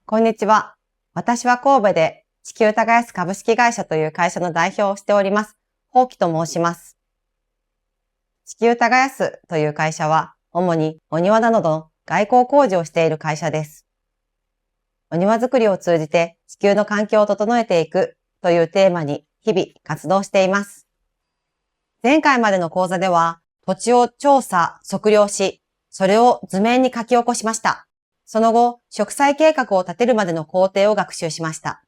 こんにちは。私は神戸で地球耕す株式会社という会社の代表をしております。ほうきと申します。地球耕すという会社は主にお庭などの外交工事をしている会社です。お庭作りを通じて地球の環境を整えていくというテーマに日々活動しています。前回までの講座では土地を調査、測量し、それを図面に書き起こしました。その後、植栽計画を立てるまでの工程を学習しました。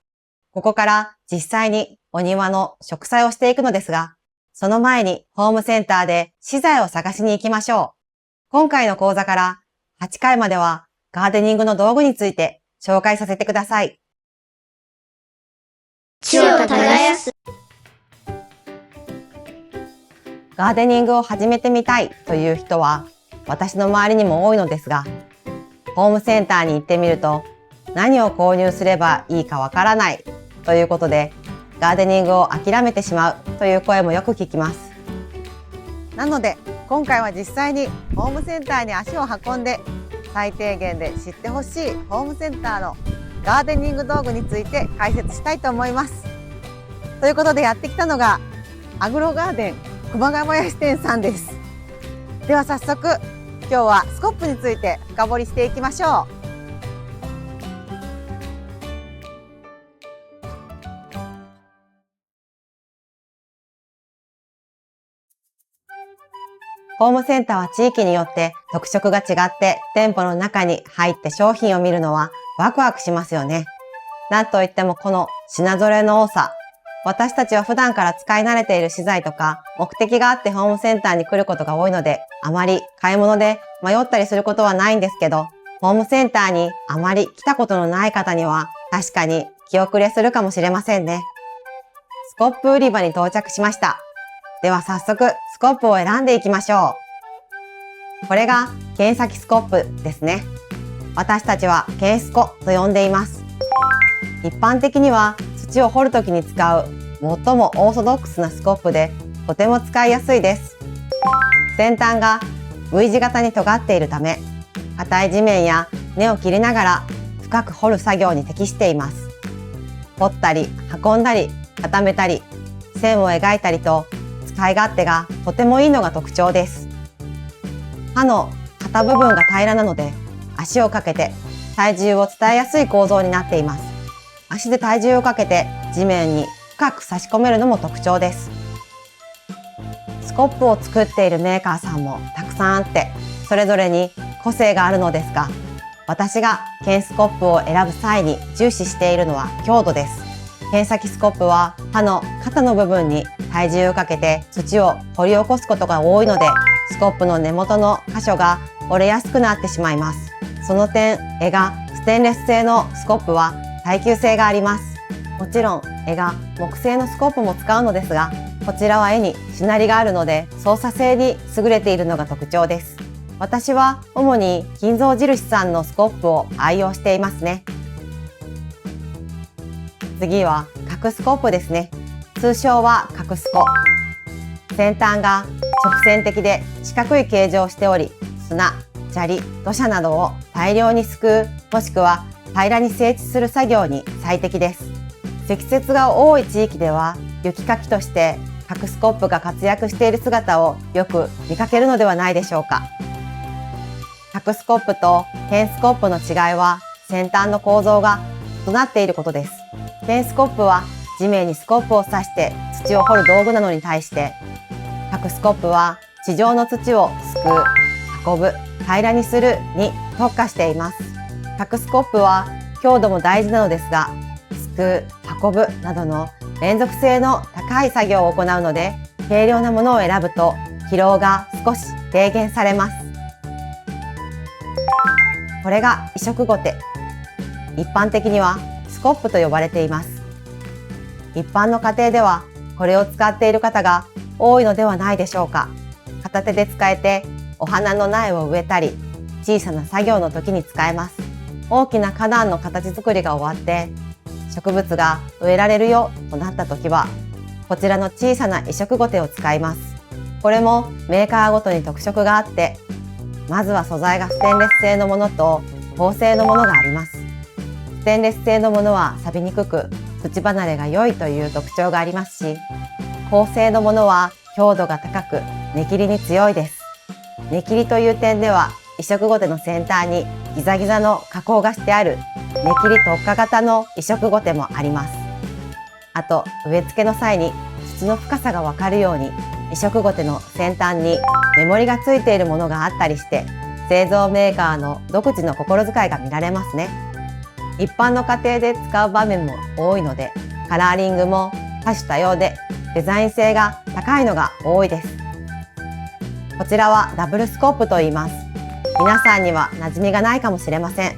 ここから実際にお庭の植栽をしていくのですが、その前にホームセンターで資材を探しに行きましょう。今回の講座から8回まではガーデニングの道具について紹介させてください。地を耕す。ガーデニングを始めてみたいという人は私の周りにも多いのですが、ホームセンターに行ってみると何を購入すればいいかわからないということでガーデニングを諦めてしまうという声もよく聞きます。なので今回は実際にホームセンターに足を運んで最低限で知ってほしいホームセンターのガーデニング道具について解説したいと思います。ということでやってきたのがアグロガーデン熊谷林店さんです。では早速今日はスコップについて深掘りしていきましょう。ホームセンターは地域によって特色が違って店舗の中に入って商品を見るのはワクワクしますよね。なんといってもこの品揃えの多さ。私たちは普段から使い慣れている資材とか目的があってホームセンターに来ることが多いのであまり買い物で迷ったりすることはないんですけど、ホームセンターにあまり来たことのない方には確かに気遅れするかもしれませんね。スコップ売り場に到着しました。では早速スコップを選んでいきましょう。これが剣先スコップですね。私たちは剣スコと呼んでいます。一般的には土を掘るときに使う最もオーソドックスなスコップでとても使いやすいです。先端が V 字型に尖っているため硬い地面や根を切りながら深く掘る作業に適しています。掘ったり運んだり固めたり線を描いたりと使い勝手がとてもいいのが特徴です。刃の肩部分が平らなので足をかけて体重を伝えやすい構造になっています。足で体重をかけて地面に深く差し込めるのも特徴です。スコップを作っているメーカーさんもたくさんあってそれぞれに個性があるのですが、私が剣スコップを選ぶ際に重視しているのは強度です。剣先スコップは刃の肩の部分に体重をかけて土を掘り起こすことが多いのでスコップの根元の箇所が折れやすくなってしまいます。その点、柄がステンレス製のスコップは耐久性があります。もちろん柄が木製のスコップも使うのですが、こちらは柄にしなりがあるので操作性に優れているのが特徴です。私は主に金蔵印さんのスコップを愛用していますね。次は角スコップですね。通称は角スコ。先端が直線的で四角い形状をしており、砂、砂利、土砂などを大量にすくう、もしくは平らに整地する作業に最適です。積雪が多い地域では雪かきとして角スコップが活躍している姿をよく見かけるのではないでしょうか。角スコップと剣スコップの違いは先端の構造が異なっていることです。剣スコップは地面にスコップを刺して土を掘る道具なのに対して、角スコップは地上の土をすくう、運ぶ、平らにするに特化しています。角スコップは強度も大事なのですが、すくう、運ぶなどの連続性の高い作業を行うので、軽量なものを選ぶと疲労が少し低減されます。これが移植ゴテ。一般的にはスコップと呼ばれています。一般の家庭ではこれを使っている方が多いのではないでしょうか。片手で使えてお花の苗を植えたり、小さな作業の時に使えます。大きな花壇の形作りが終わって植物が植えられるよとなった時はこちらの小さな移植ゴテを使います。これもメーカーごとに特色があって、まずは素材がステンレス製のものと鋼製のものがあります。ステンレス製のものは錆びにくく、土離れが良いという特徴がありますし、鋼製のものは強度が高く、根切りに強いです。根切りという点では、移植ゴテの先端にギザギザの加工がしてある根切り特化型の移植ゴテもあります。あと、植え付けの際に土の深さがわかるように、移植ゴテの先端に目盛りがついているものがあったりして、製造メーカーの独自の心遣いが見られますね。一般の家庭で使う場面も多いので、カラーリングも多種多様でデザイン性が高いのが多いです。こちらはダブルスコープと言います。皆さんには馴染みがないかもしれません。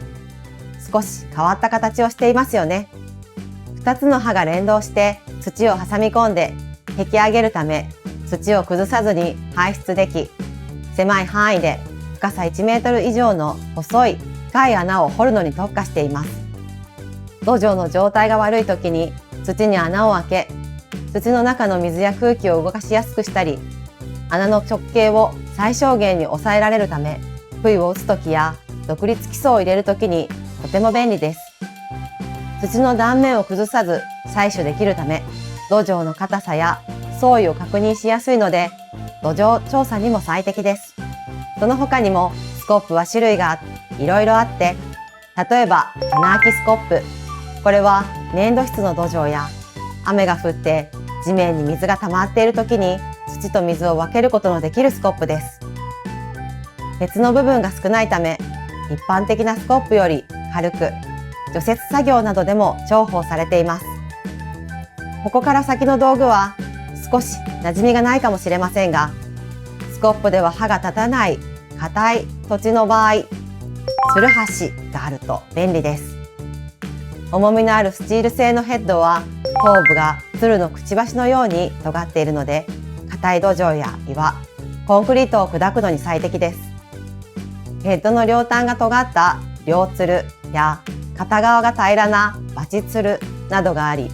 少し変わった形をしていますよね。2つの刃が連動して土を挟み込んで引き上げるため、土を崩さずに排出でき、狭い範囲で深さ1メートル以上の細い深い穴を掘るのに特化しています。土壌の状態が悪い時に土に穴を開け、土の中の水や空気を動かしやすくしたり、穴の直径を最小限に抑えられるため、杭を打つ時や独立基礎を入れる時にとても便利です。土の断面を崩さず採取できるため、土壌の硬さや層位を確認しやすいので、土壌調査にも最適です。その他にもスコップは種類がいろいろあって、例えば穴あきスコップ。これは粘土質の土壌や雨が降って地面に水が溜まっている時に土と水を分けることのできるスコップです。鉄の部分が少ないため、一般的なスコップより軽く、除雪作業などでも重宝されています。ここから先の道具は少し馴染みがないかもしれませんが、スコップでは刃が立たない硬い土地の場合、つるはしがあると便利です。重みのあるスチール製のヘッドは頭部がつるのくちばしのように尖っているので、硬い土壌や岩、コンクリートを砕くのに最適です。ヘッドの両端が尖った両つるや片側が平らなバチつるなどがあり、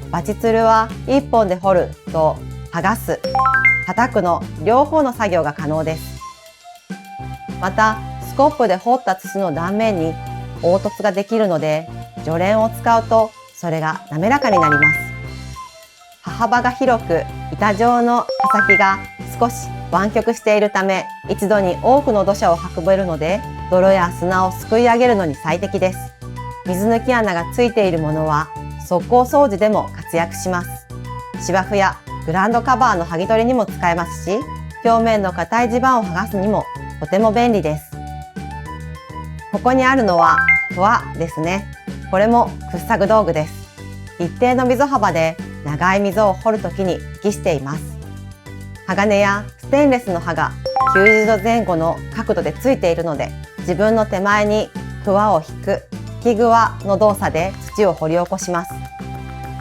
バチつるは1本で掘ると剥がす、叩くの両方の作業が可能です。また、スコップで掘った土の断面に凹凸ができるので、除連を使うとそれが滑らかになります。刃幅が広く板状の刃先が少し湾曲しているため、一度に多くの土砂を運べるので、泥や砂をすくい上げるのに最適です。水抜き穴がついているものは側溝掃除でも活躍します。芝生やグラウンドカバーの剥ぎ取りにも使えますし、表面の硬い地盤を剥がすにもとても便利です。ここにあるのはクワですね。これも掘削道具です。一定の溝幅で長い溝を掘るときに適しています。鋼やステンレスの刃が90度前後の角度でついているので、自分の手前にクワを引く引きクワの動作で土を掘り起こします。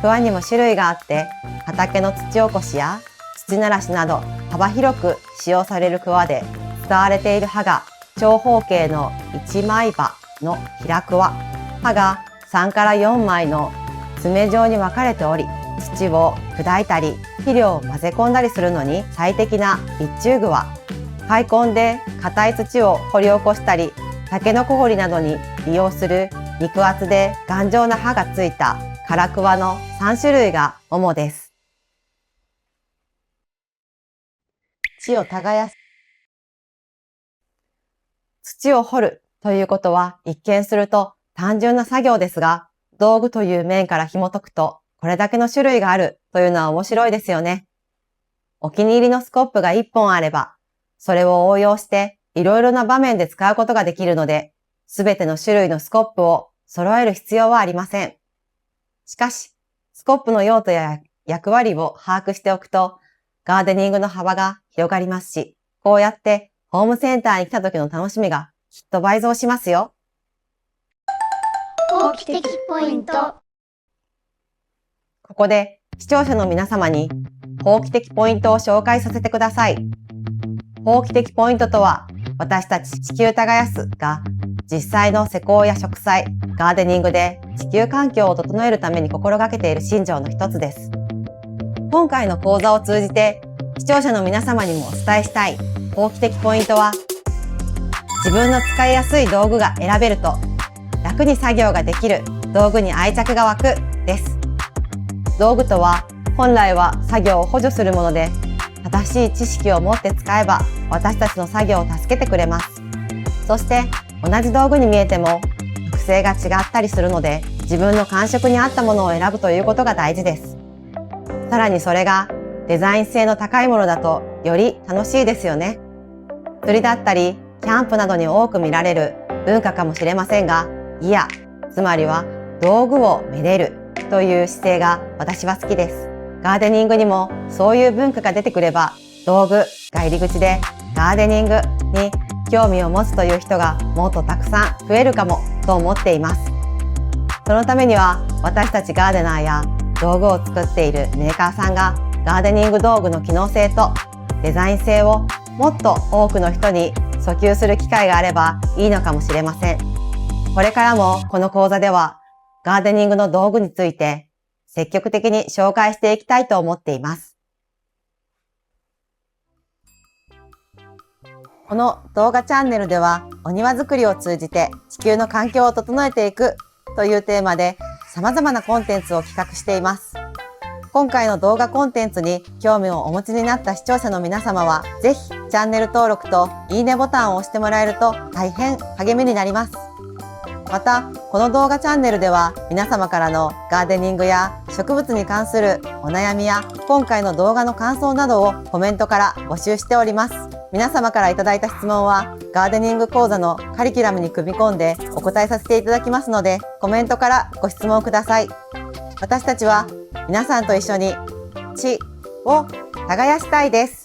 クワにも種類があって、畑の土起こしや土ならしなど幅広く使用されるクワで、使われている刃が長方形の一枚刃の平クワ、刃が3から4枚の爪状に分かれており、土を砕いたり肥料を混ぜ込んだりするのに最適な一中具は、開墾で硬い土を掘り起こしたり、タケノコ掘りなどに利用する肉厚で頑丈な刃がついた唐クワの3種類が主です。土を耕す。土を掘るということは一見すると単純な作業ですが、道具という面から紐解くと、これだけの種類があるというのは面白いですよね。お気に入りのスコップが1本あれば、それを応用していろいろな場面で使うことができるので、すべての種類のスコップを揃える必要はありません。しかし、スコップの用途や役割を把握しておくと、ガーデニングの幅が広がりますし、こうやってホームセンターに来た時の楽しみがきっと倍増しますよ。法規的ポイント。ここで視聴者の皆様に法規的ポイントを紹介させてください。法規的ポイントとは、私たち地球耕すが実際の施工や植栽、ガーデニングで地球環境を整えるために心がけている信条の一つです。今回の講座を通じて視聴者の皆様にもお伝えしたい法規的ポイントは、自分の使いやすい道具が選べると楽に作業ができる道具に愛着が湧くです。道具とは本来は作業を補助するもので、正しい知識を持って使えば私たちの作業を助けてくれます。そして同じ道具に見えても特性が違ったりするので、自分の感触に合ったものを選ぶということが大事です。さらにそれがデザイン性の高いものだとより楽しいですよね。釣りだったりキャンプなどに多く見られる文化かもしれませんが、つまりは道具をめでるという姿勢が私は好きです。ガーデニングにもそういう文化が出てくれば、道具が入り口でガーデニングに興味を持つという人がもっとたくさん増えるかもと思っています。そのためには私たちガーデナーや道具を作っているメーカーさんがガーデニング道具の機能性とデザイン性をもっと多くの人に訴求する機会があればいいのかもしれません。これからもこの講座ではガーデニングの道具について積極的に紹介していきたいと思っています。この動画チャンネルではお庭作りを通じて地球の環境を整えていくというテーマで様々なコンテンツを企画しています。今回の動画コンテンツに興味をお持ちになった視聴者の皆様は、ぜひチャンネル登録といいねボタンを押してもらえると大変励みになります。また、この動画チャンネルでは皆様からのガーデニングや植物に関するお悩みや今回の動画の感想などをコメントから募集しております。皆様からいただいた質問はガーデニング講座のカリキュラムに組み込んでお答えさせていただきますので、コメントからご質問ください。私たちは皆さんと一緒に地を耕したいです。